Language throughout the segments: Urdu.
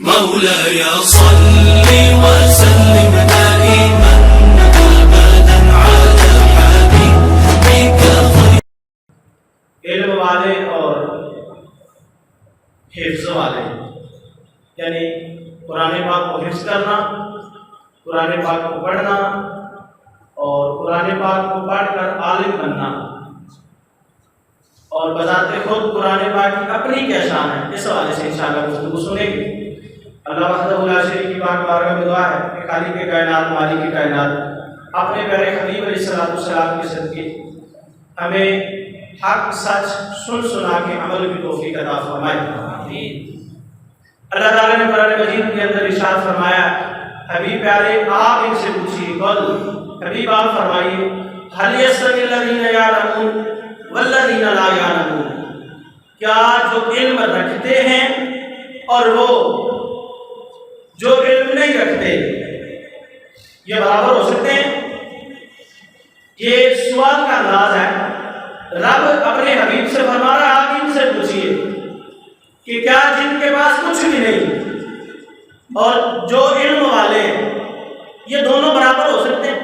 مولاي صل وسلم دائما ابدا على حبيبك خير علم والے اور حفظ والے، یعنی قرآن پاک کو حفظ کرنا، قرآن پاک کو پڑھنا اور قرآن پاک کو پڑھ کر عالم بننا، اور بذات خود قرآن پاک کی اپنی کیا شان ہے، اس حوالے سے انشاءاللہ گفتگو سنیں گے۔ اللہ وحدہ لا شریک کی پاک بارگاہ میں دعا ہے کہ خالق کائنات مالک کائنات اپنے پیارے حبیب علیہ السلام کے صدقے ہمیں حق سچ سن سنا کے عمل کی توفیق عطا فرمائے۔ اللہ تعالیٰ نے قرآن مجید کے اندر ارشاد فرمایا، حبیب پیارے آپ ان سے پوچھیے، قل حبیب آپ فرمائیے، هل يستوي الذين يعلمون والذين لا يعلمون، کیا جو علم رکھتے ہیں اور وہ جو علم نہیں رکھتے یہ برابر ہو سکتے ہیں؟ یہ سوال کا انداز ہے۔ رب اپنے حبیب سے فرما رہا ہے، آپ ان سے پوچھئے کہ کیا جن کے پاس کچھ بھی نہیں اور جو علم والے ہیں یہ دونوں برابر ہو سکتے ہیں؟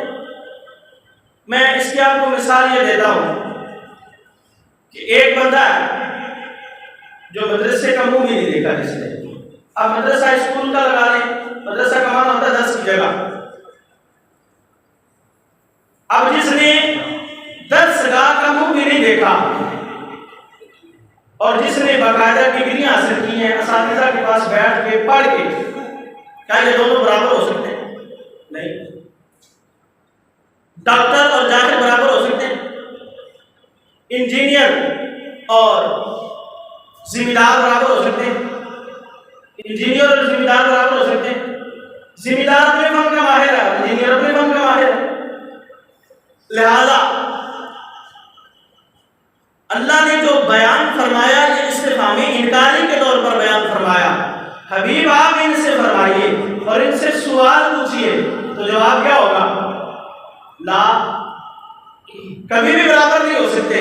میں اس کی آپ کو مثال یہ دیتا ہوں کہ ایک بندہ ہے جو مدرسے کا منہ بھی نہیں دیکھا جس نے، اب مدرسہ اسکول کا لگا لیں، مدرسہ کا معنی ہوتا ہے 10 کی جگہ، اب جس نے 10 گاہ کا منہ بھی نہیں دیکھا اور جس نے باقاعدہ ڈگریاں حاصل کی ہیں اساتذہ کے پاس بیٹھ کے پڑھ کے، کیا یہ دونوں برابر ہو سکتے ہیں؟ نہیں۔ ڈاکٹر اور جاہل برابر ہو سکتے ہیں؟ انجینئر اور ذمہ دار برابر ہو سکتے ہیں؟ انجینئر اور ذمہ دار برابر ہو سکتے ہیں؟ ذمہ دار اپنے فن کا ماہر ہے، انجینئر اپنے فن کا ماہر ہے۔ لہذا اللہ نے جو بیان فرمایا یہ استفہامی انکاری کے طور پر بیان فرمایا، حبیب آپ ان سے فرمائیے اور ان سے سوال پوچھئے، تو جواب کیا ہوگا؟ لا، کبھی بھی برابر نہیں ہو سکتے۔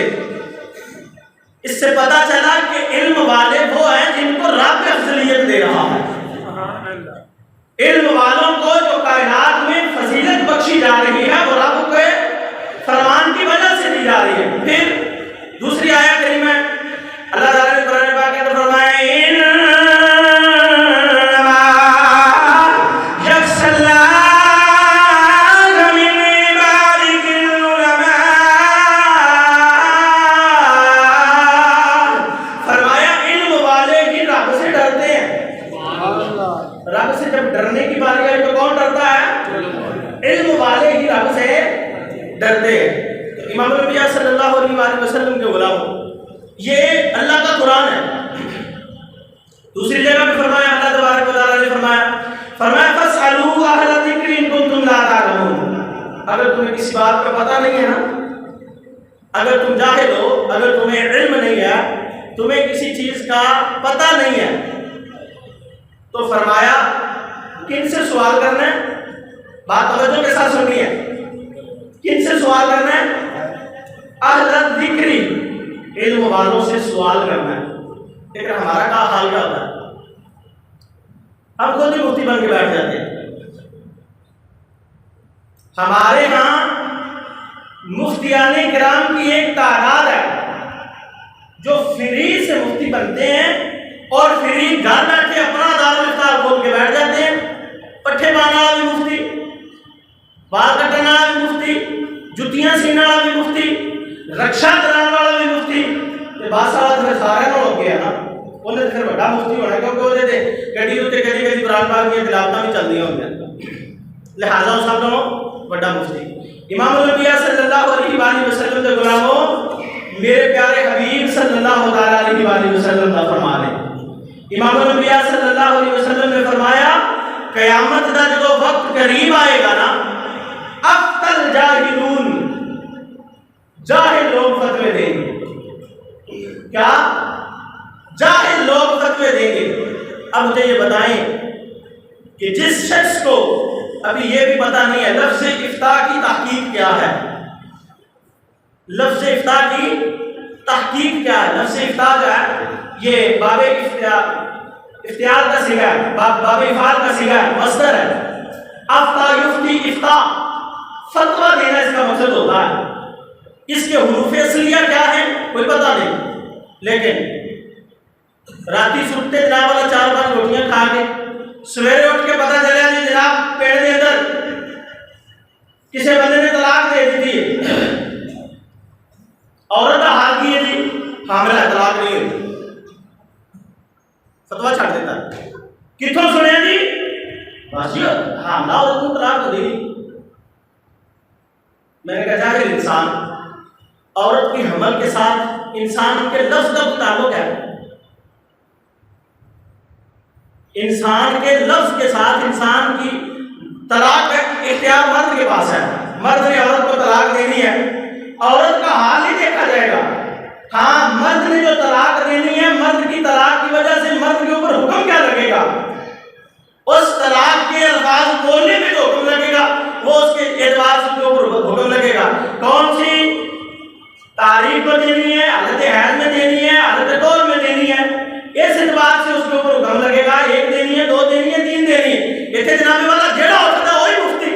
اس سے پتہ چلا کہ علم والے وہ ہیں جن کو رب افضلیت دے رہا ہے۔ علم والوں کو جو کائنات میں فضیلت بخشی جا رہی ہے وہ رب کے فرمان کی وجہ سے دی جا رہی ہے۔ پھر دوسری آیت کریمہ اللہ تعالیٰ نے قرآن پاک کے اندر فرمایا، رب سے جب ڈرنے کی باری آئی تو کون ڈرتا ہے؟ علم والے ہی رب سے ڈرتے ہیں۔ تو امام الانبیاء صلی اللہ علیہ وآلہ وسلم کے غلاموں، یہ اللہ کا قرآن ہے۔ دوسری جگہ پہ فرمایا، اللہ تبارک و تعالیٰ نے فرمایا فَاسْأَلُوا أَهْلَ الذِّكْرِ إِن كُنتُمْ لَا تَعْلَمُونَ، اگر تمہیں کسی بات کا پتہ نہیں ہے نا، اگر تم جاہل ہو، اگر تمہیں علم نہیں ہے، تمہیں کسی چیز کا پتہ نہیں ہے، تو فرمایا کن سے سوال کرنا ہے؟ بات توجہ کے ساتھ سننی ہے، کن سے سوال کرنا ہے؟ اہل الذکر، علم والوں سے سوال کرنا ہے۔ لیکن ہمارا کیا حال کیا ہوتا ہے؟ ہم خود ہی مفتی بن کے بیٹھ جاتے ہیں۔ ہمارے ہاں مفتیان کرام کی ایک تعداد ہے جو فری سے مفتی بنتے ہیں اور فری گھر بیٹھے اپنا دارالافتا کھول کے بیٹھ جاتے ہیں۔ پٹھے بانا والا بھی مفتی، بال کٹنے والا بھی مفتی، جتیاں سینے والا بھی مفتی، رکشا چلانے والا بھی مفتی، تے باسا تے سارے نال ہو گیا نا، انہیں پھر بڑا مفتی ہونا کیونکہ وہ دے گڈی تے کدی کدی قرآن پاک کی تلاوتاں بھی چلدیاں ہوندیاں، لہذا اس سب تو بڑا مفتی۔ امام الانبیاء صلی اللہ علیہ وآلہ وسلم کے غلاموں، میرے پیارے حبیب صلی اللہ علیہ وآلہ وسلم کا فرمان ہے۔ امام الانبیاء صلی اللہ علیہ وسلم نے فرمایا، قیامت کا جو وقت قریب آئے گا نا، افتل جاہلون، جاہل لوگ فتوے دیں گے۔ کیا؟ جاہل لوگ فتوے دیں گے۔ اب مجھے یہ بتائیں کہ جس شخص کو ابھی یہ بھی پتہ نہیں ہے لفظ افتاء کی تحقیق کیا ہے، لفظ افتاء کی تحقیق کیا ہے، لفظ افتاء جو ہے یہ باب افتاء افتیال کا سیگا ہے، باب افعال کا سیگا ہے، مصدر ہے. افتا یفتی افتا، فتویٰ دینا اس کا مقصد ہوتا ہے. اس کے حروف اصلیہ کیا ہے کوئی پتہ نہیں، لیکن راتی سوتے جناب والا 4-5 روٹیاں کھا کے سویرے اٹھ کے پتہ چلیا جی جناب پیڑ کے اندر کسی بندے نے طلاق دے دی تھی، عورت کا حال کی ہے جی حاملہ ہے، طلاق نہیں ہوئی، فتویٰ چھاڑ دیتا. کتوں سنیا جی بس جی حاملہ عورت کو طلاق ہو گئی. میں نے کہا ظاہر انسان عورت کی حمل کے ساتھ انسان کے لفظ کا تعلق ہے، انسان کے لفظ کے ساتھ انسان کی طلاق کا اختیار مرد کے پاس ہے. مرد نے عورت کو طلاق دینی ہے، عورت کا حال ہی دیکھا جائے گا. ہاں مرد نے جو طلاق دینی ہے، مرد کی طلاق کی وجہ سے مرد کے اوپر حکم کیا لگے گا، اس طلاق کے الفاظ بولنے میں جو حکم لگے گا وہ اس کے اعتبار سے کے اوپر حکم لگے گا. کون سی تاریخ کو دینی ہے، حالت حیض میں دینی ہے، حالت طور میں دینی ہے، اس اعتبار سے اس کے اوپر حکم لگے گا. 1 دینی ہے، 2 دینی ہے، 3 دینی ہے. اتنے جناب والا جیڑا اٹھتا وہی مفتی،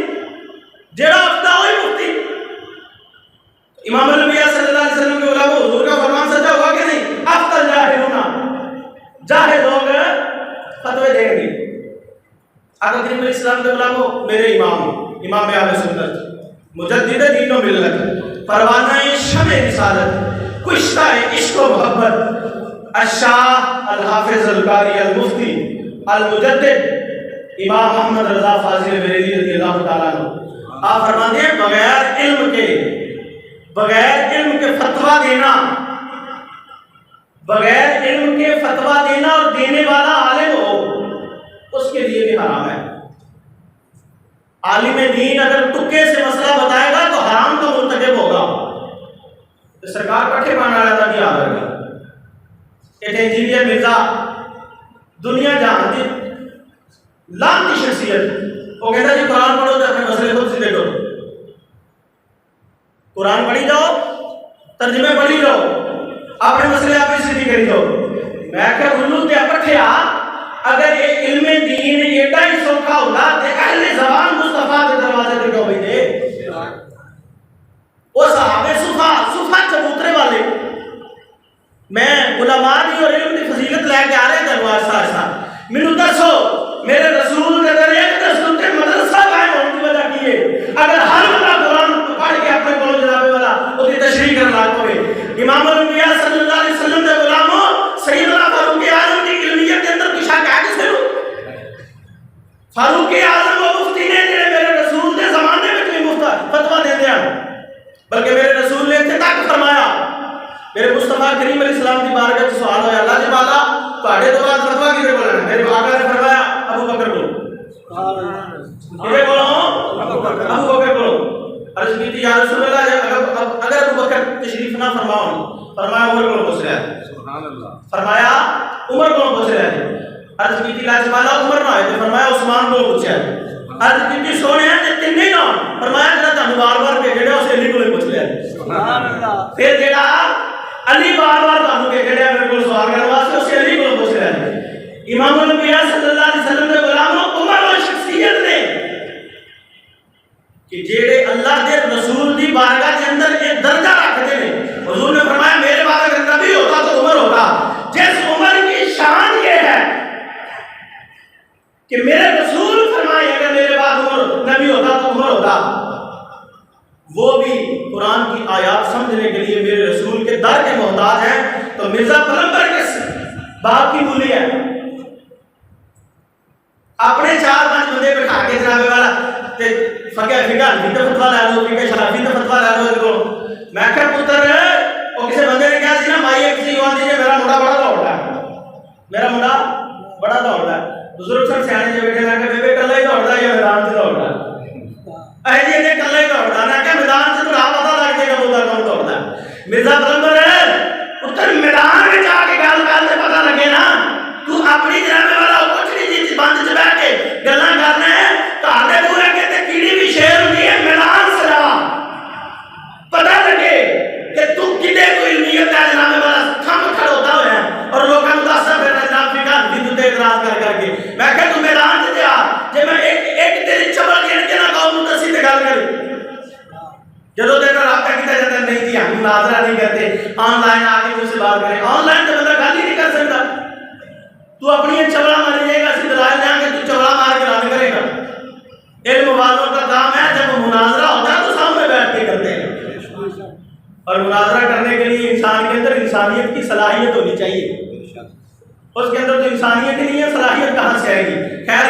جیڑا اٹھتا وہی مفتی. امام الانبیاء صلی اللہ علیہ وسلم کے علماء حضور کا فرمان سچا ہوا کہ نہیں؟ افضل جاہلون، جاہل لوگ فتوے دیں گے. آقا کریم علیہ السلام کے علماء میرے امام اہل سنت مجدد دین و ملت، پروانہ شمع رسالت، کشتہ عشق و محبت، الشاہ الحافظ القاری المفتی المجدد امام محمد رضا فاضل بریلوی رضی اللہ تعالیٰ عنہ. آپ فرماتے ہیں بغیر علم کے فتویٰ دینا، بغیر علم کے فتویٰ دینا اور دینے والا عالم ہو اس کے لیے بھی حرام ہے. عالم دین اگر تکے سے مسئلہ بتائے گا تو حرام کا مرتکب ہوگا. سرکار کٹھے پانا رہتا کہ یاد رکھا ایک انجینئر مرزا دنیا جانتی لانتی شخصیت، وہ کہتا جی قرآن پڑھو تو اپنے مسئلے خود سے دیکھو، قرآن پڑھی جاؤ، ترجمے پڑھی جاؤ، اپنے مسئلے آپ اس سے کری جاؤ. میں کہ الو تے اپٹھیا اگر یہ علم دین ایڈا ہی سوکھا ہوتا تو اہل زبان مصطفیٰ کے دروازے پہ کیوں بیٹھے؟ وہ صحابہ صفا چبوترے والے، میں علماء دی اور علم دی فضیلت لے کے آ رہے ہیں ایسا مینوں دسو میرے رسول کے در ایک دستور کے مدرسہ قائم ہونے کی وجہ کی ہے. اگر ہر بندہ قرآن پڑھ کے اپنے کو جناب والا اس کی تشریح کرنا پڑے. امام الانبیاء صلی اللہ علیہ وسلم کے غلاموں سیدنا فاروق اعظم کی علمیت کے اندر کچھ ہے کس نے فاروق اعظم وہ مفتی نے جڑے میرے رسول کے زمانے میں کوئی مفتی فتویٰ دے دیا، بلکہ میرے رسول نے اتنا فرمایا. میرے مصطفیٰ کریم علیہ السلام کی بارگاہ میں سوال ہوا اللہ جی بالا تواڈے تو بعد فتویٰ کسے بولنا ہے؟ میرے آقا نے فرمایا ابو بکر کو. کسے بولو؟ ابو بکر کو. عرض کی تھی یا رسول اللہ اگر ابو بکر تشریف نہ فرماؤ، فرمایا عمر کو پوچھ رہا ہے، سبحان اللہ، فرمایا عمر کو پوچھ رہا ہے. عرض کی تھی لاج بالا عمر نہ ہے تو فرمایا عثمان کو پوچھا ہے. عرض کی تھی سونے ہیں تے تین نہیں نہ، فرمایا جڑا تانوں بار-بار بھیجڑا اس علی کو پوچھ لیا. سبحان اللہ. پھر جڑا علی بار-بار تانوں بھیجڑا میرے کو سوال کرنے واسطے اس علی کو پوچھ رہا ہے. امام الانبیاء صلی اللہ علیہ وسلم کے غلاموں عمر اور شخصیت نے کہ جڑے اللہ دے رسول دی بارگاہ کے اندر ایک درجہ رکھتے ہیں. حضور نے فرمایا میرے بعد اگر نبی ہوتا تو عمر ہوتا. جس عمر کی شان یہ ہے کہ میرے رسول فرمائے اگر میرے بعد عمر نبی ہوتا تو عمر ہوتا، وہ بھی قرآن کی آیات سمجھنے کے لیے میرے رسول کے در کے محتاج ہیں. تو مرزا پلمبر کے باپ کی بولی ہے، اپنے 4-5 بندے بٹھا کے جناب والا فقہ حنفی کا فتویٰ لے لو، فقہ شافعی کا فتویٰ لے لو. میں کہ پتر وہ کسی بندے نے کہا سی نا مائی کسی یوان دیجیے میرا منڈا بڑا دوڑتا ہے، میرا منڈا بڑا دوڑتا ہے. بزرگ سن سیانے جو بیٹھے میں کہ بیبے کلا ہی دوڑتا ہے یا میدان سے دوڑتا ہے؟ اے جی نے کلا ہی دوڑتا ہے. میں کہ میدان سے تو آپ پتہ لگ جائے گا بودا کون دوڑتا ہے. مرزا پلمبر پتر میدان میں جا کے گل سے پتہ لگے نا. تو اپنی جناب والا کوٹڑی جی بند چ بیٹھ کے گلاں کرنا ہے تہاڈے پورے کہتے کیڑی بھی شیر ہوندی ہے میدان سے جا پتہ لگے کہ تو کدے کوئی علمیت ہے جناب والا کھم کھڑوتا ہوا ہے اور لوگوں کو دسدا پھر جناب فقہ حنفی تے اعتراض مناظرہ نہیں کرتے، آن لائن آ کے مجھ سے بات کریں۔ آن لائن تو بندہ گل ہی نہیں کر سکتا، تو اپنی چوڑا مار جائے گا، اسی دلائل دیں گے، تو چوڑا مار کے رد کرے گا۔ علم والوں کا کام ہے جب مناظرہ ہوتا ہے تو سامنے بیٹھ کے کرتے ہیں، اور مناظرہ کرنے کے لیے انسان کے اندر انسانیت کی صلاحیت ہونی چاہیے، اس کے اندر تو انسانیت ہی نہیں ہے، صلاحیت کہاں سے آئے گی؟ خیر